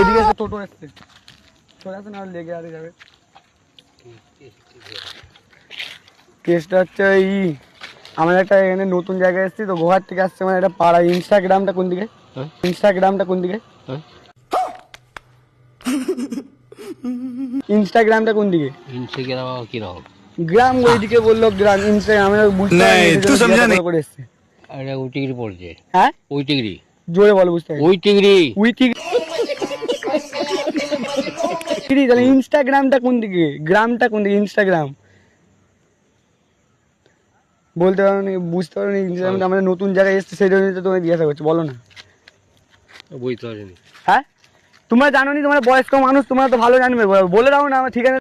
এদিকে একটা টোটো এসছে, চলে আসে না লেগে আরে যাবে। কেসটা হচ্ছে এই আমরা একটা এখানে নতুন জায়গায় এসেছি তো, গোহার থেকে আসছে মানে একটা পাড়া। ইনস্টাগ্রামটা কোন দিকে? ইনস্টাগ্রামটা কোন দিকে? ইনস্টাগ্রামটা কোন দিকে? ইনস্টাগ্রাম কি রকম? গ্রাম ওইদিকে বললো গ্রাম, ইনস্টাগ্রাম আমরা বুঝতে করে এসছে। আরে ওই টিংরি পড়ছে। হ্যাঁ ওই টিংরি জোরে বলো, বুঝতে ওই টিংরি উই ঠিক। তাহলে ইনস্টাগ্রামটা কোন দিকে, গ্রামটা কোন দিকে? ইনস্টাগ্রাম বলতে পারো নি, বুঝতে পারো নি। ইনস্টাগ্রামটা আমাদের নতুন জায়গায় এসছে, সেই জন্য তো তোমায় জিজ্ঞাসা করছি, বলো না। বুঝতে পারিনি। হ্যাঁ তোমরা জানো নি, তোমরা বয়স্ক মানুষ, তোমরা তো ভালো জানবে, বলে দাও না আমার ঠিকানা।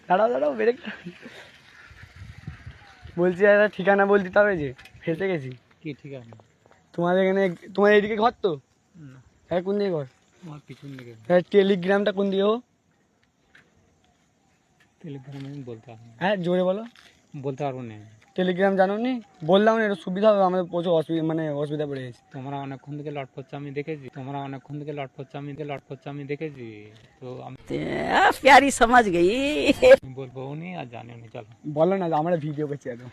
দাঁড়াও দাঁড়াও ব্রেক। বলছি একটা ঠিকানা বল দিতে হবে, যে ফেসে গেছি। কি ঠিকানা? তোমাদের এখানে, তোমার এইদিকে ঘর তো? হ্যাঁ কোন দিকে ঘর? আমার পিছন দিকে। হ্যাঁ টেলিগ্রামটা কোন দিকে? ও টেলিগ্রাম আমি বলতে পারবো না। হ্যাঁ জোরে বলো। বলতে পারবো না। টেলিগ্রাম জানো নি? বললাম না, এটা সুবিধা হবে, আমাদের প্রচুর অসুবিধা পড়ে গেছে। তোমরা অনেকক্ষণ থেকে লট করছো আমি দেখেছি। তো আমি प्यारी समझ गई। বলবো নি আর জানিও নি। চলো বলো না, আমরা ভিডিও করছি একদম।